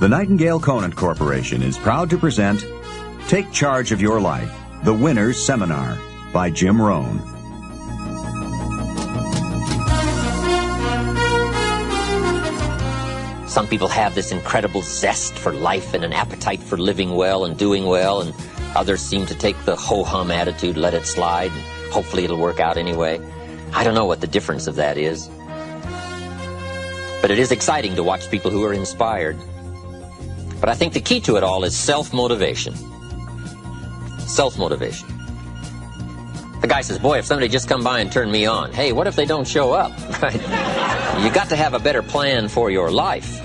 The Nightingale Conant Corporation is proud to present Take Charge of Your Life, The Winner's Seminar by Jim Rohn. Some people have this incredible zest for life and an appetite for living well and doing well, and others seem to take the ho-hum attitude, let it slide, and hopefully it'll work out anyway. I don't know what the difference of that is. But it is exciting to watch people who are inspired. But I think the key to it all is self-motivation. Self-motivation. The guy says, boy, if somebody just come by and turn me on, hey, what if they don't show up? Right? You got to have a better plan for your life.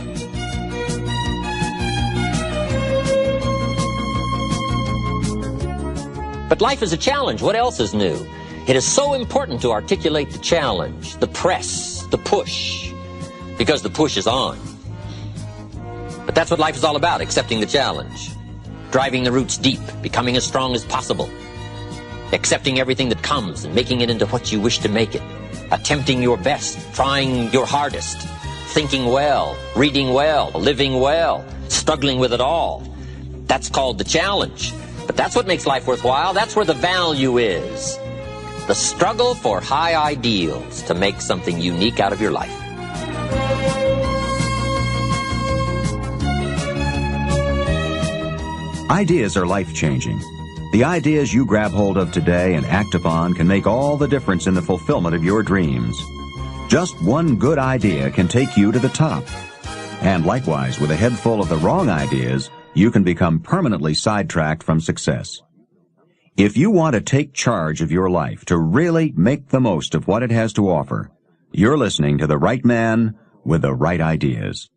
But life is a challenge. What else is new? It is so important to articulate the challenge, the press, the push, because the push is on. But that's what life is all about, accepting the challenge, driving the roots deep, becoming as strong as possible, accepting everything that comes and making it into what you wish to make it, attempting your best, trying your hardest, thinking well, reading well, living well, struggling with it all. That's called the challenge. But that's what makes life worthwhile. That's where the value is. The struggle for high ideals to make something unique out of your life. Ideas are life-changing. The ideas you grab hold of today and act upon can make all the difference in the fulfillment of your dreams. Just one good idea can take you to the top. And likewise, with a head full of the wrong ideas, you can become permanently sidetracked from success. If you want to take charge of your life, to really make the most of what it has to offer, you're listening to the right man with the right ideas.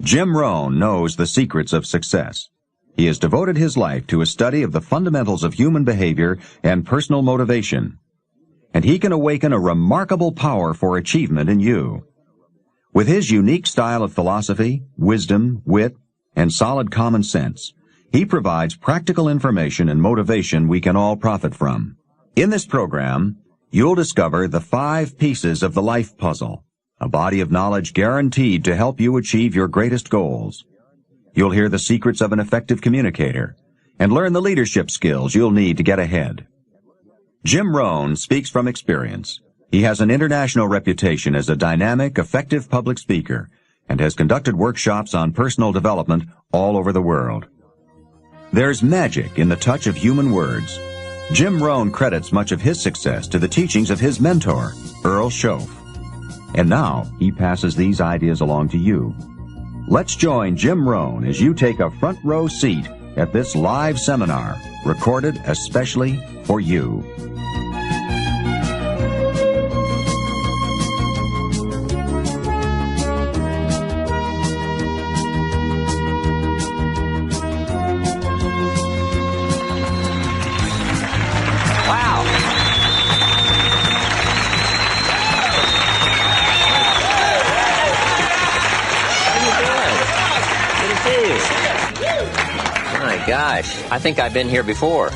Jim Rohn knows the secrets of success. He has devoted his life to a study of the fundamentals of human behavior and personal motivation, and he can awaken a remarkable power for achievement in you. With his unique style of philosophy, wisdom, wit, and solid common sense, he provides practical information and motivation we can all profit from. In this program, you'll discover the 5 pieces of the life puzzle, a body of knowledge guaranteed to help you achieve your greatest goals. You'll hear the secrets of an effective communicator and learn the leadership skills you'll need to get ahead. Jim Rohn speaks from experience. He has an international reputation as a dynamic, effective public speaker and has conducted workshops on personal development all over the world. There's magic in the touch of human words. Jim Rohn credits much of his success to the teachings of his mentor, Earl Schoaf. And now he passes these ideas along to you. Let's join Jim Rohn as you take a front row seat at this live seminar, recorded especially for you. Gosh, I think I've been here before.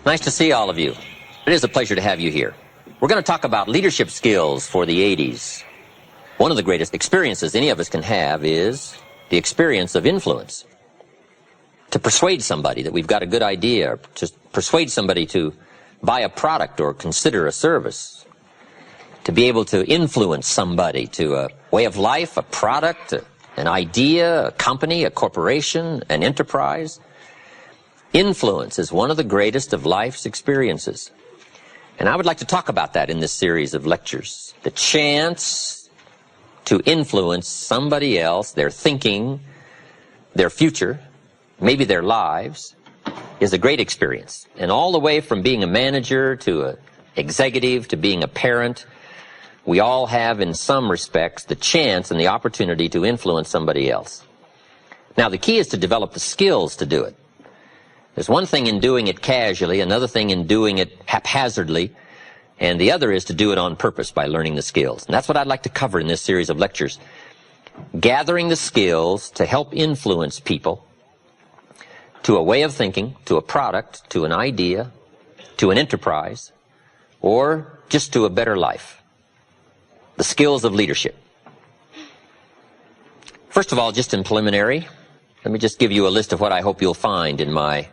Nice to see all of you. It is a pleasure to have you here. We're going to talk about leadership skills for the 80s. One of the greatest experiences any of us can have is the experience of influence. To persuade somebody that we've got a good idea, or to persuade somebody to buy a product or consider a service. To be able to influence somebody to a way of life, a product, an idea, a company, a corporation, an enterprise. Influence is one of the greatest of life's experiences. And I would like to talk about that in this series of lectures. The chance to influence somebody else, their thinking, their future, maybe their lives, is a great experience. And all the way from being a manager to an executive to being a parent, we all have, in some respects, the chance and the opportunity to influence somebody else. Now, the key is to develop the skills to do it. There's one thing in doing it casually, another thing in doing it haphazardly, and the other is to do it on purpose by learning the skills. And that's what I'd like to cover in this series of lectures. Gathering the skills to help influence people to a way of thinking, to a product, to an idea, to an enterprise, or just to a better life. The skills of leadership. First of all, just in preliminary, let me just give you a list of what I hope you'll find in my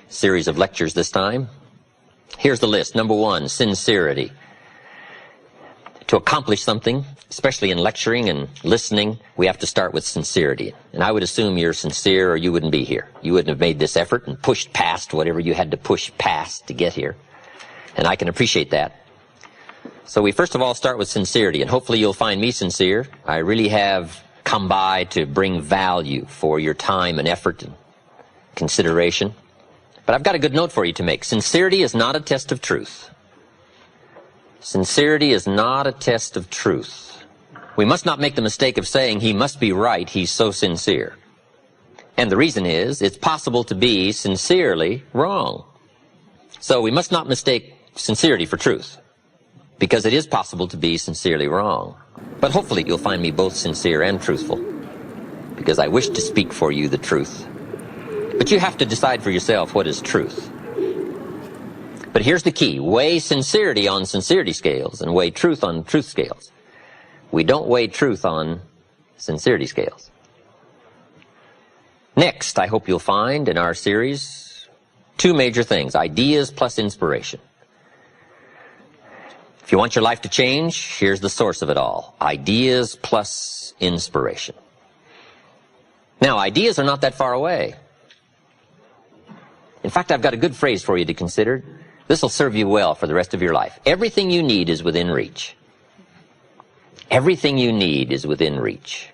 series of lectures this time. Here's the list. Number one, sincerity. To accomplish something, especially in lecturing and listening, we have to start with sincerity. And I would assume you're sincere or you wouldn't be here. You wouldn't have made this effort and pushed past whatever you had to push past to get here. And I can appreciate that. So we first of all start with sincerity, and hopefully you'll find me sincere. I really have come by to bring value for your time and effort and consideration. But I've got a good note for you to make. Sincerity is not a test of truth. Sincerity is not a test of truth. We must not make the mistake of saying he must be right, he's so sincere. And the reason is, it's possible to be sincerely wrong. So we must not mistake sincerity for truth, because it is possible to be sincerely wrong. But hopefully you'll find me both sincere and truthful, because I wish to speak for you the truth. But you have to decide for yourself what is truth. But here's the key. Weigh sincerity on sincerity scales and weigh truth on truth scales. We don't weigh truth on sincerity scales. Next, I hope you'll find in our series two major things: ideas plus inspiration. If you want your life to change, here's the source of it all: ideas plus inspiration. Now, ideas are not that far away. In fact, I've got a good phrase for you to consider. This will serve you well for the rest of your life. Everything you need is within reach. Everything you need is within reach.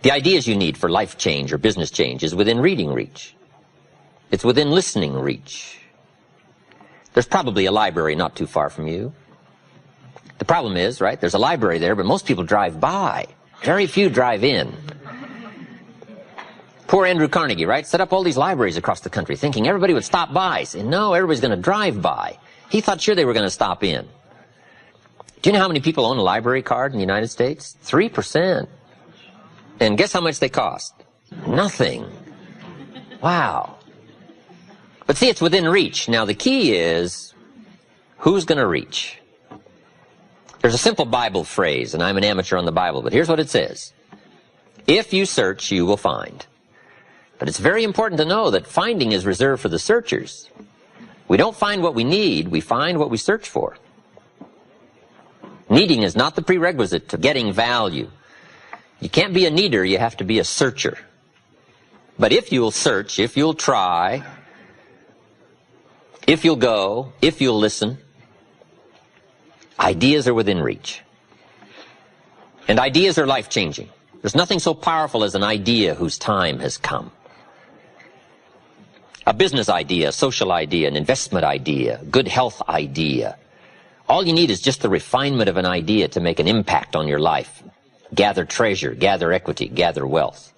The ideas you need for life change or business change is within reading reach. It's within listening reach. There's probably a library not too far from you. The problem is, right, there's a library there, but most people drive by. Very few drive in. Poor Andrew Carnegie, right, set up all these libraries across the country thinking everybody would stop by. Saying, no, everybody's going to drive by. He thought sure they were going to stop in. Do you know how many people own a library card in the United States? 3%. And guess how much they cost? Nothing. Wow. But see, it's within reach. Now, the key is, who's going to reach? There's a simple Bible phrase, and I'm an amateur on the Bible, but here's what it says. If you search, you will find. But it's very important to know that finding is reserved for the searchers. We don't find what we need, we find what we search for. Needing is not the prerequisite to getting value. You can't be a needer, you have to be a searcher. But if you'll search, if you'll try, if you'll go, if you'll listen, ideas are within reach. And ideas are life-changing. There's nothing so powerful as an idea whose time has come. A business idea, a social idea, an investment idea, good health idea. All you need is just the refinement of an idea to make an impact on your life. Gather treasure, gather equity, gather wealth.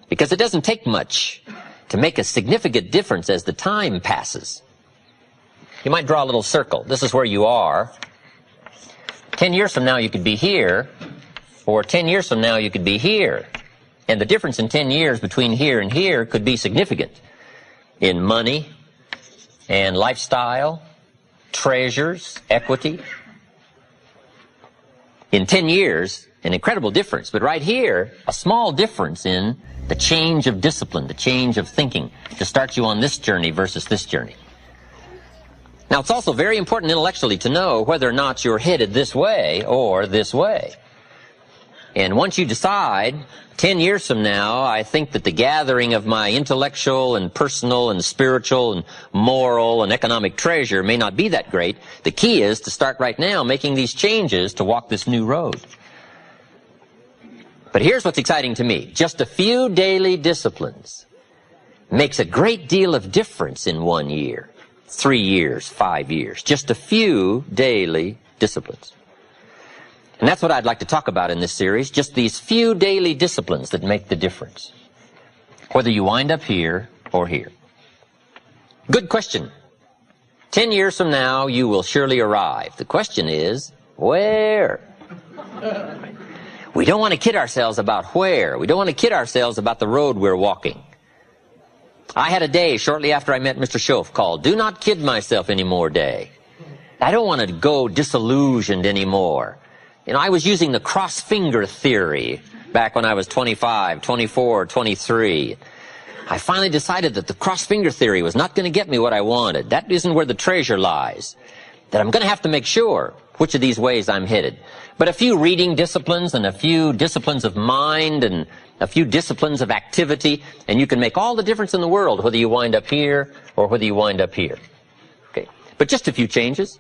Because it doesn't take much to make a significant difference as the time passes. You might draw a little circle. This is where you are. 10 years from now you could be here, or 10 years from now you could be here. And the difference in 10 years between here and here could be significant in money and lifestyle, treasures, equity. In 10 years, an incredible difference, but right here, a small difference in the change of discipline, the change of thinking to start you on this journey versus this journey. Now, it's also very important intellectually to know whether or not you're headed this way or this way. And once you decide, 10 years from now, I think that the gathering of my intellectual and personal and spiritual and moral and economic treasure may not be that great, the key is to start right now making these changes to walk this new road. But here's what's exciting to me. Just a few daily disciplines makes a great deal of difference in 1 year, 3 years, 5 years. Just a few daily disciplines. And that's what I'd like to talk about in this series, just these few daily disciplines that make the difference, whether you wind up here or here. Good question. 10 years from now, you will surely arrive. The question is, where? We don't want to kid ourselves about where. We don't want to kid ourselves about the road we're walking. I had a day shortly after I met Mr. Schoaf called, "Do not kid myself anymore" day. I don't want to go disillusioned anymore. You know, I was using the cross-finger theory back when I was 25, 24, 23. I finally decided that the cross-finger theory was not going to get me what I wanted. That isn't where the treasure lies. That I'm going to have to make sure which of these ways I'm headed. But a few reading disciplines and a few disciplines of mind and a few disciplines of activity, and you can make all the difference in the world whether you wind up here or whether you wind up here. Okay. But just a few changes.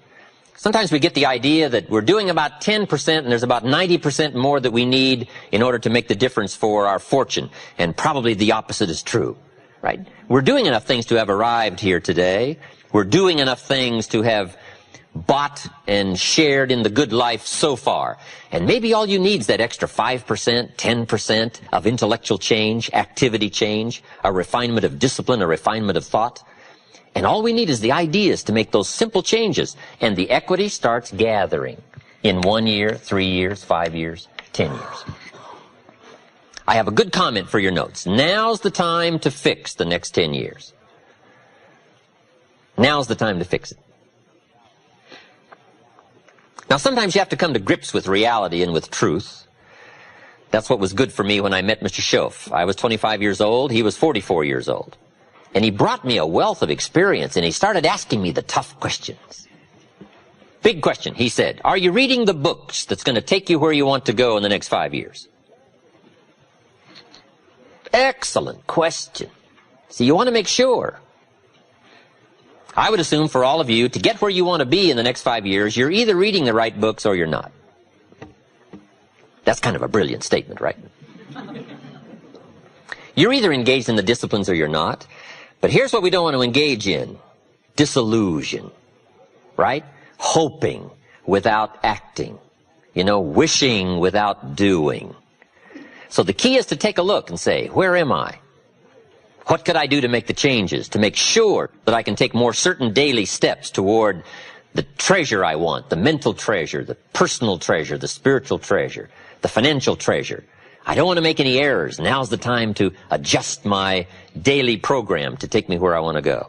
Sometimes we get the idea that we're doing about 10% and there's about 90% more that we need in order to make the difference for our fortune. And probably the opposite is true, right? We're doing enough things to have arrived here today. We're doing enough things to have bought and shared in the good life so far. And maybe all you need is that extra 5%, 10% of intellectual change, activity change, a refinement of discipline, a refinement of thought. And all we need is the ideas to make those simple changes. And the equity starts gathering in 1 year, 3 years, 5 years, 10 years. I have a good comment for your notes. Now's the time to fix the next 10 years. Now's the time to fix it. Now, sometimes you have to come to grips with reality and with truth. That's what was good for me when I met Mr. Schoaf. I was 25 years old. He was 44 years old. And he brought me a wealth of experience, and he started asking me the tough questions. Big question, he said, are you reading the books that's going to take you where you want to go in the next 5 years? Excellent question. So you want to make sure. I would assume for all of you, to get where you want to be in the next 5 years, you're either reading the right books or you're not. That's kind of a brilliant statement, right? You're either engaged in the disciplines or you're not. But here's what we don't want to engage in. Disillusion, right? Hoping without acting. You know, wishing without doing. So the key is to take a look and say, where am I? What could I do to make the changes, to make sure that I can take more certain daily steps toward the treasure I want, the mental treasure, the personal treasure, the spiritual treasure, the financial treasure. I don't want to make any errors. Now's the time to adjust my daily program to take me where I want to go.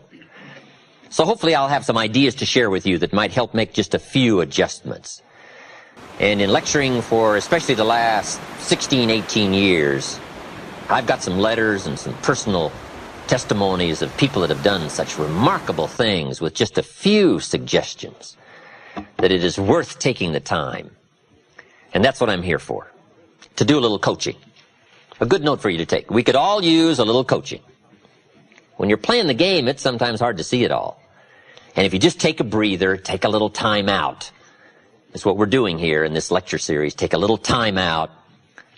So hopefully I'll have some ideas to share with you that might help make just a few adjustments. And in lecturing for especially the last 16, 18 years, I've got some letters and some personal testimonies of people that have done such remarkable things with just a few suggestions that it is worth taking the time. And that's what I'm here for. To do a little coaching. A good note for you to take. We could all use a little coaching. When you're playing the game, it's sometimes hard to see it all. And if you just take a breather, take a little time out. That's what we're doing here in this lecture series. Take a little time out.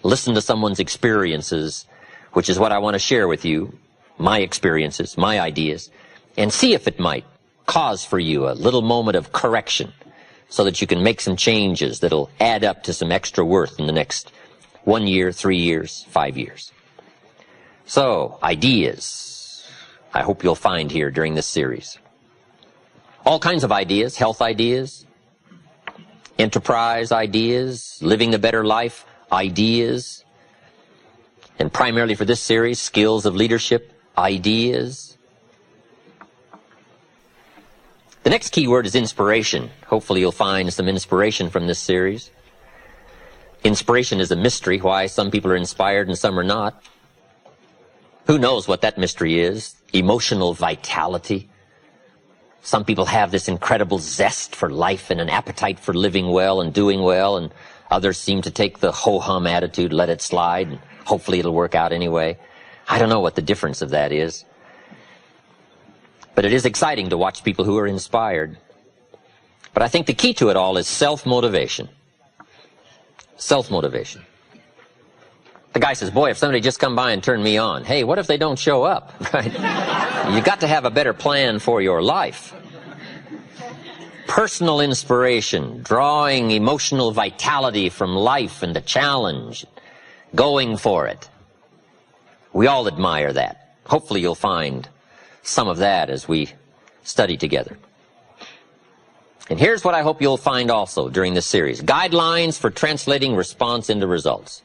Listen to someone's experiences, which is what I want to share with you. My experiences, my ideas. And see if it might cause for you a little moment of correction so that you can make some changes that'll add up to some extra worth in the next 1 year, 3 years, 5 years. So, ideas, I hope you'll find here during this series. All kinds of ideas, health ideas, enterprise ideas, living a better life ideas, and primarily for this series, skills of leadership ideas. The next key word is inspiration. Hopefully you'll find some inspiration from this series. Inspiration is a mystery, why some people are inspired and some are not. Who knows what that mystery is? Emotional vitality. Some people have this incredible zest for life and an appetite for living well and doing well, and others seem to take the ho-hum attitude, let it slide, and hopefully it'll work out anyway. I don't know what the difference of that is. But it is exciting to watch people who are inspired. But I think the key to it all is self-motivation. Self-motivation. The guy says, boy, if somebody just come by and turn me on, hey, what if they don't show up? Right? You got to have a better plan for your life. Personal inspiration, drawing emotional vitality from life and the challenge, going for it. We all admire that. Hopefully you'll find some of that as we study together. And here's what I hope you'll find also during this series. Guidelines for translating response into results.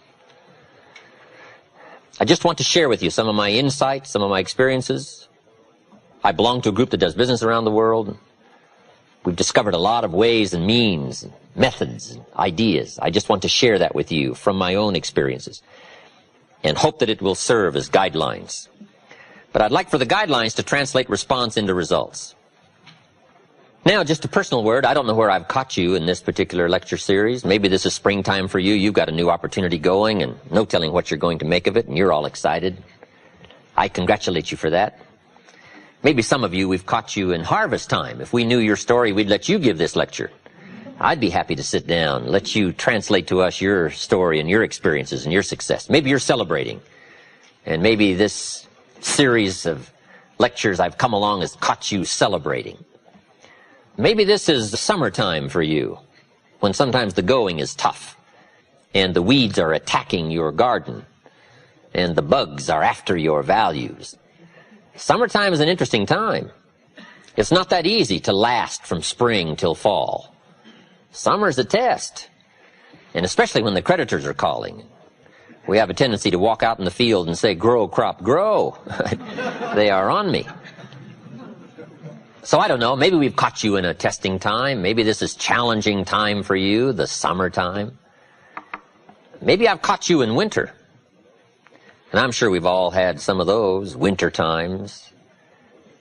I just want to share with you some of my insights, some of my experiences. I belong to a group that does business around the world. We've discovered a lot of ways and means, and methods, and ideas. I just want to share that with you from my own experiences and hope that it will serve as guidelines. But I'd like for the guidelines to translate response into results. Now, just a personal word. I don't know where I've caught you in this particular lecture series. Maybe this is springtime for you. You've got a new opportunity going and no telling what you're going to make of it, and you're all excited. I congratulate you for that. Maybe some of you, we've caught you in harvest time. If we knew your story, we'd let you give this lecture. I'd be happy to sit down, let you translate to us your story and your experiences and your success. Maybe you're celebrating, and maybe this series of lectures I've come along has caught you celebrating. Maybe this is the summertime for you, when sometimes the going is tough, and the weeds are attacking your garden, and the bugs are after your values. Summertime is an interesting time. It's not that easy to last from spring till fall. Summer's a test, and especially when the creditors are calling. We have a tendency to walk out in the field and say, "Grow, crop, grow." They are on me. So I don't know, maybe we've caught you in a testing time. Maybe this is challenging time for you, the summertime. Maybe I've caught you in winter. And I'm sure we've all had some of those winter times,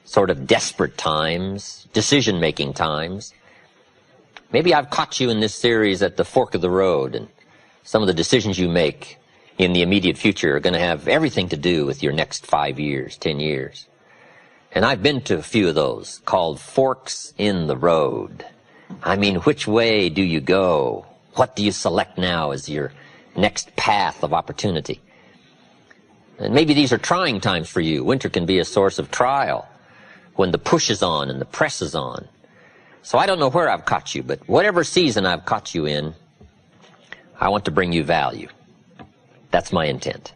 sort of desperate times, decision-making times. Maybe I've caught you in this series at the fork of the road, and some of the decisions you make in the immediate future are going to have everything to do with your next 5 years, 10 years. And I've been to a few of those called forks in the road. I mean, which way do you go? What do you select now as your next path of opportunity? And maybe these are trying times for you. Winter can be a source of trial when the push is on and the press is on. So I don't know where I've caught you, but whatever season I've caught you in, I want to bring you value. That's my intent.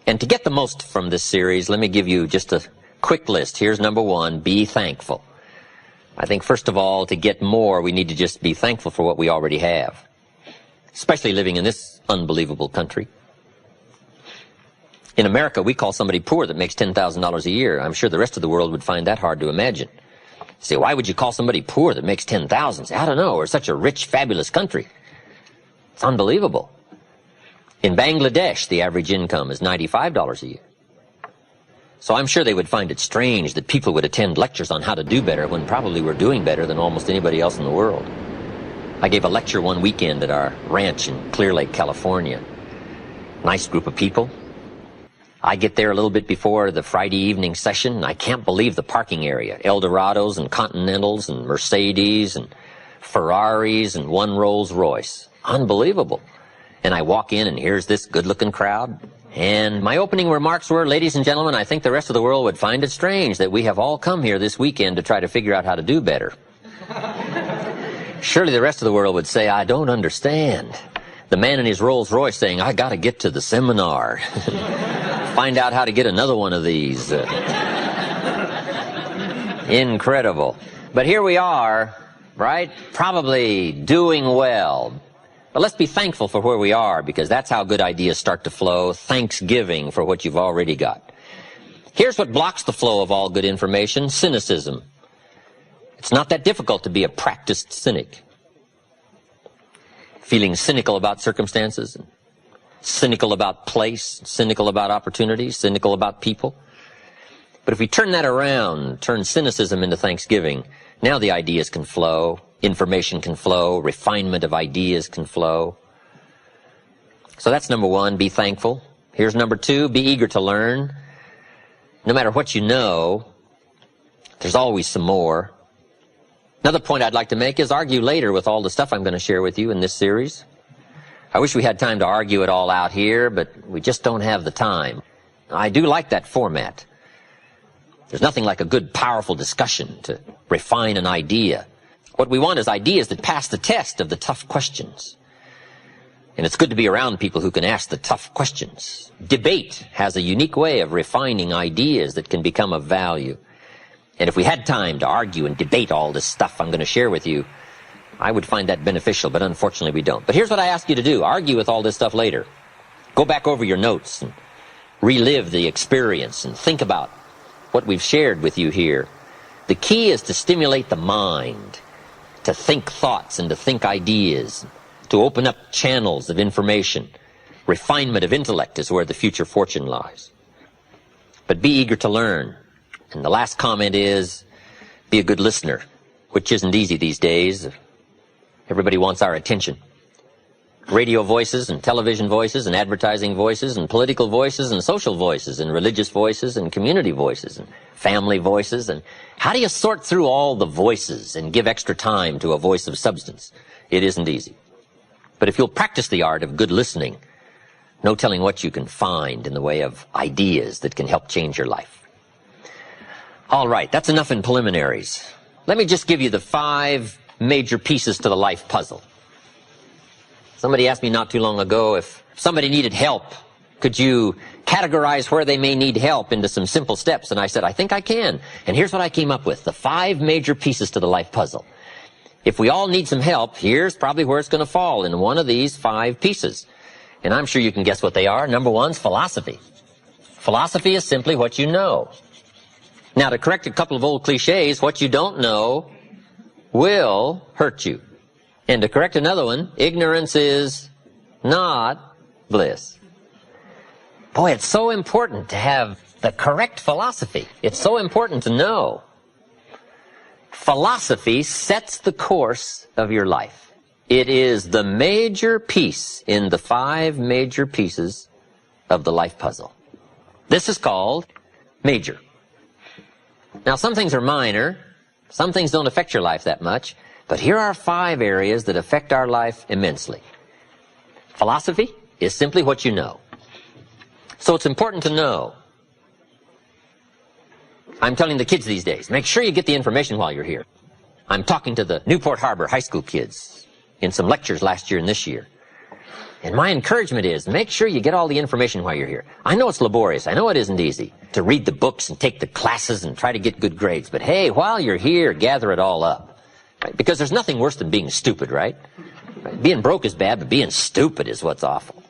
And to get the most from this series, let me give you just a quick list. Here's number one, be thankful. I think first of all, to get more, we need to just be thankful for what we already have, especially living in this unbelievable country. In America, we call somebody poor that makes $10,000 a year. I'm sure the rest of the world would find that hard to imagine. Say, why would you call somebody poor that makes $10,000? I don't know. We're such a rich, fabulous country. It's unbelievable. In Bangladesh, the average income is $95 a year. So I'm sure they would find it strange that people would attend lectures on how to do better when probably we're doing better than almost anybody else in the world. I gave a lecture one weekend at our ranch in Clear Lake, California. Nice group of people. I get there a little bit before the Friday evening session, and I can't believe the parking area. Eldorados and Continentals and Mercedes and Ferraris and one Rolls Royce. Unbelievable. And I walk in, and here's this good-looking crowd. And my opening remarks were, ladies and gentlemen, I think the rest of the world would find it strange that we have all come here this weekend to try to figure out how to do better. Surely the rest of the world would say, I don't understand. The man in his Rolls Royce saying, I got to get to the seminar. Find out how to get another one of these. Incredible. But here we are, right? Probably doing well. But let's be thankful for where we are, because that's how good ideas start to flow. Thanksgiving for what you've already got. Here's what blocks the flow of all good information: cynicism. It's not that difficult to be a practiced cynic. Feeling cynical about circumstances, cynical about place, cynical about opportunities, cynical about people. But if we turn that around, turn cynicism into thanksgiving, now the ideas can flow. Information can flow, refinement of ideas can flow. So that's number one, be thankful. Here's number two, be eager to learn. No matter what you know, there's always some more. Another point I'd like to make is argue later with all the stuff I'm going to share with you in this series. I wish we had time to argue it all out here, but we just don't have the time. I do like that format. There's nothing like a good, powerful discussion to refine an idea. What we want is ideas that pass the test of the tough questions. And it's good to be around people who can ask the tough questions. Debate has a unique way of refining ideas that can become of value. And if we had time to argue and debate all this stuff I'm going to share with you, I would find that beneficial, but unfortunately we don't. But here's what I ask you to do. Argue with all this stuff later. Go back over your notes and relive the experience and think about what we've shared with you here. The key is to stimulate the mind, to think thoughts and to think ideas, to open up channels of information. Refinement of intellect is where the future fortune lies. But be eager to learn. And the last comment is, be a good listener, which isn't easy these days. Everybody wants our attention. Radio voices and television voices and advertising voices and political voices and social voices and religious voices and community voices and family voices. And how do you sort through all the voices and give extra time to a voice of substance? It isn't easy. But if you'll practice the art of good listening, no telling what you can find in the way of ideas that can help change your life. All right, that's enough in preliminaries. Let me just give you the 5 major pieces to the life puzzle. Somebody asked me not too long ago if somebody needed help, could you categorize where they may need help into some simple steps? And I said, I think I can. And here's what I came up with, the 5 major pieces to the life puzzle. If we all need some help, here's probably where it's going to fall, in one of these 5 pieces. And I'm sure you can guess what they are. Number 1 is philosophy. Philosophy is simply what you know. Now, to correct a couple of old cliches, what you don't know will hurt you. And to correct another one, ignorance is not bliss. Boy, it's so important to have the correct philosophy. It's so important to know. Philosophy sets the course of your life. It is the major piece in the 5 major pieces of the life puzzle. This is called major. Now, some things are minor. Some things don't affect your life that much. But here are 5 areas that affect our life immensely. Philosophy is simply what you know. So it's important to know. I'm telling the kids these days, make sure you get the information while you're here. I'm talking to the Newport Harbor high school kids in some lectures last year and this year. And my encouragement is, make sure you get all the information while you're here. I know it's laborious. I know it isn't easy to read the books and take the classes and try to get good grades. But hey, while you're here, gather it all up. Right? Because there's nothing worse than being stupid, right? Being broke is bad, but being stupid is what's awful.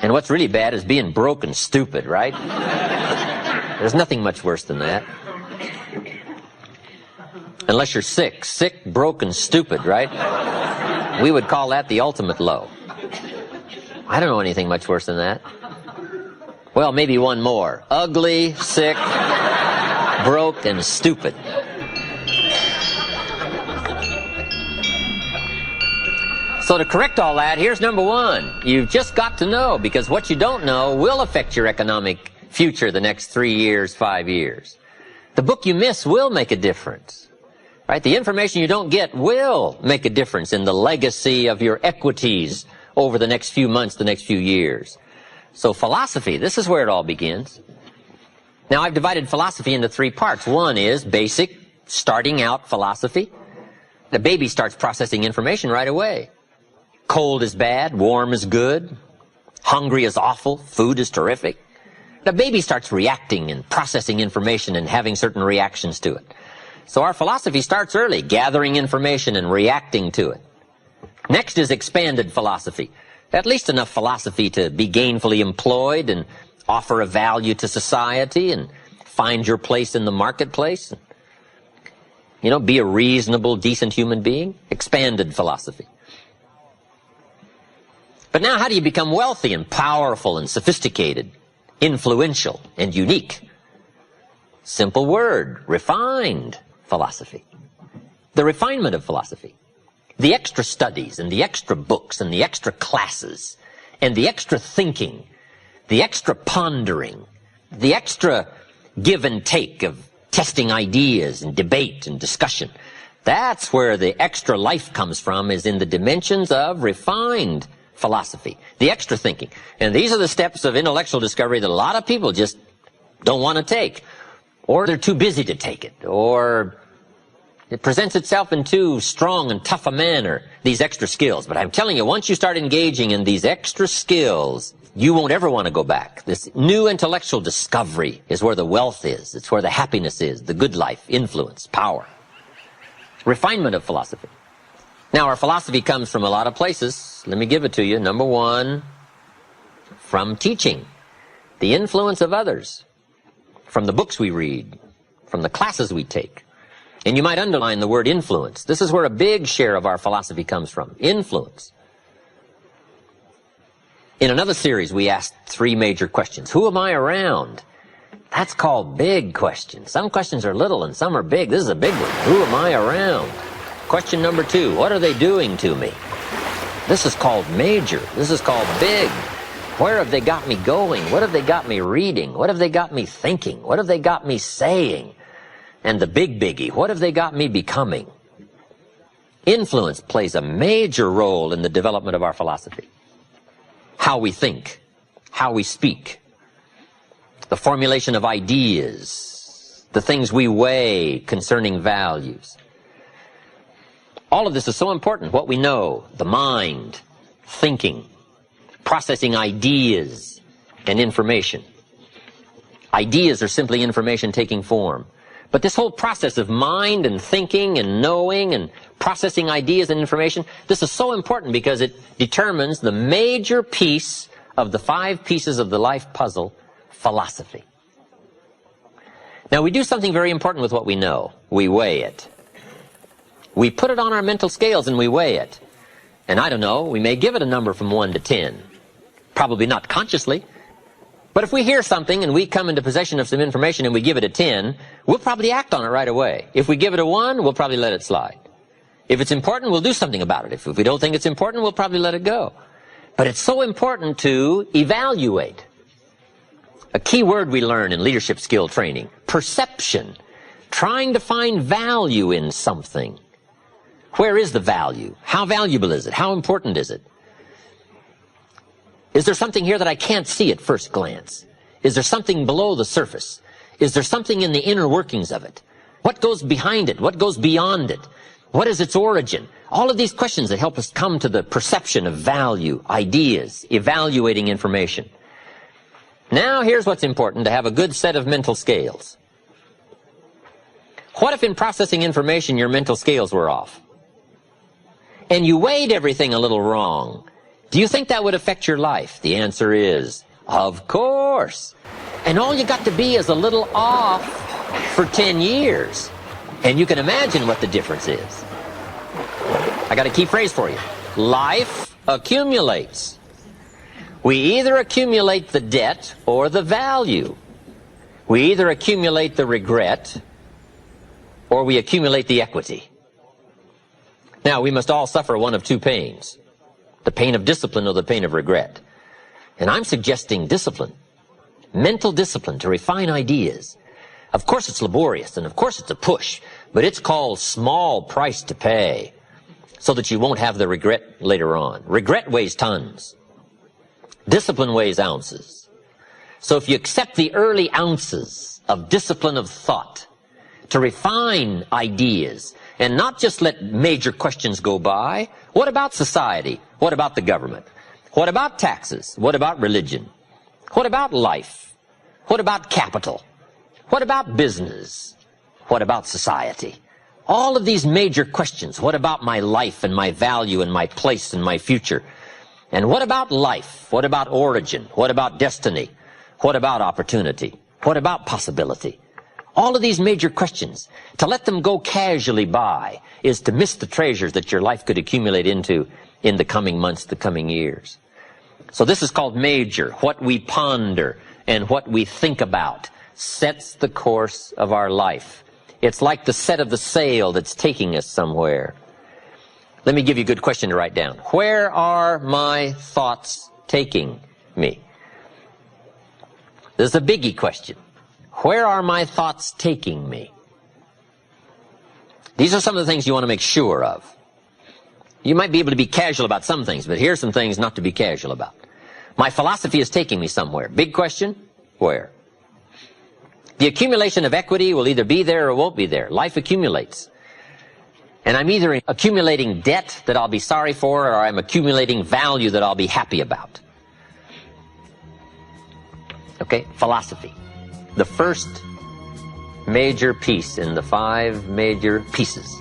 And what's really bad is being broke and stupid, right? There's nothing much worse than that. Unless you're sick. Sick, broke, and stupid, right? We would call that the ultimate low. I don't know anything much worse than that. Well, maybe one more. Ugly, sick, broke, and stupid. So to correct all that, here's number 1. You've just got to know, because what you don't know will affect your economic future the next 3 years, 5 years. The book you miss will make a difference. Right? The information you don't get will make a difference in the legacy of your equities over the next few months, the next few years. So philosophy, this is where it all begins. Now, I've divided philosophy into 3 parts. 1 is basic, starting out philosophy. The baby starts processing information right away. Cold is bad, warm is good, hungry is awful, food is terrific. The baby starts reacting and processing information and having certain reactions to it. So our philosophy starts early, gathering information and reacting to it. Next is expanded philosophy. At least enough philosophy to be gainfully employed and offer a value to society and find your place in the marketplace. You know, be a reasonable, decent human being. Expanded philosophy. But now how do you become wealthy and powerful and sophisticated, influential and unique? Simple word, refined philosophy. The refinement of philosophy. The extra studies and the extra books and the extra classes and the extra thinking, the extra pondering, the extra give and take of testing ideas and debate and discussion. That's where the extra life comes from, is in the dimensions of refined philosophy, the extra thinking. And these are the steps of intellectual discovery that a lot of people just don't want to take, or they're too busy to take it, or it presents itself in too strong and tough a manner, these extra skills. But I'm telling you, once you start engaging in these extra skills, you won't ever want to go back. This new intellectual discovery is where the wealth is. It's where the happiness is, the good life, influence, power. Refinement of philosophy. Now, our philosophy comes from a lot of places. Let me give it to you. Number 1, from teaching, the influence of others, from the books we read, from the classes we take. And you might underline the word influence. This is where a big share of our philosophy comes from. Influence. In another series, we asked 3 major questions. Who am I around? That's called big questions. Some questions are little and some are big. This is a big one. Who am I around? Question number 2, what are they doing to me? This is called major. This is called big. Where have they got me going? What have they got me reading? What have they got me thinking? What have they got me saying? And the big biggie, what have they got me becoming? Influence plays a major role in the development of our philosophy. How we think, how we speak, the formulation of ideas, the things we weigh concerning values. All of this is so important. What we know, the mind, thinking, processing ideas and information. Ideas are simply information taking form. But this whole process of mind and thinking and knowing and processing ideas and information, this is so important because it determines the major piece of the 5 pieces of the life puzzle, philosophy. Now, we do something very important with what we know. We weigh it. We put it on our mental scales and we weigh it. And I don't know, we may give it a number from 1 to 10. Probably not consciously. But if we hear something and we come into possession of some information and we give it a 10, we'll probably act on it right away. If we give it a 1, we'll probably let it slide. If it's important, we'll do something about it. If we don't think it's important, we'll probably let it go. But it's so important to evaluate. A key word we learn in leadership skill training, perception. Trying to find value in something. Where is the value? How valuable is it? How important is it? Is there something here that I can't see at first glance? Is there something below the surface? Is there something in the inner workings of it? What goes behind it? What goes beyond it? What is its origin? All of these questions that help us come to the perception of value, ideas, evaluating information. Now here's what's important, to have a good set of mental scales. What if in processing information your mental scales were off? And you weighed everything a little wrong? Do you think that would affect your life? The answer is, of course. And all you got to be is a little off for 10 years. And you can imagine what the difference is. I got a key phrase for you. Life accumulates. We either accumulate the debt or the value. We either accumulate the regret or we accumulate the equity. Now, we must all suffer one of 2 pains. The pain of discipline or the pain of regret. And I'm suggesting discipline. Mental discipline to refine ideas. Of course it's laborious and of course it's a push, but it's called small price to pay so that you won't have the regret later on. Regret weighs tons. Discipline weighs ounces. So if you accept the early ounces of discipline of thought to refine ideas and not just let major questions go by, what about society? What about the government? What about taxes? What about religion? What about life? What about capital? What about business? What about society? All of these major questions. What about my life and my value and my place and my future? And what about life? What about origin? What about destiny? What about opportunity? What about possibility? All of these major questions, to let them go casually by is to miss the treasures that your life could accumulate into in the coming months, the coming years. So this is called major. What we ponder and what we think about sets the course of our life. It's like the set of the sail that's taking us somewhere. Let me give you a good question to write down. Where are my thoughts taking me? This is a biggie question. Where are my thoughts taking me? These are some of the things you want to make sure of. You might be able to be casual about some things, but here's some things not to be casual about. My philosophy is taking me somewhere. Big question, where? The accumulation of equity will either be there or won't be there. Life accumulates. And I'm either accumulating debt that I'll be sorry for, or I'm accumulating value that I'll be happy about. Okay, philosophy. The first major piece in the 5 major pieces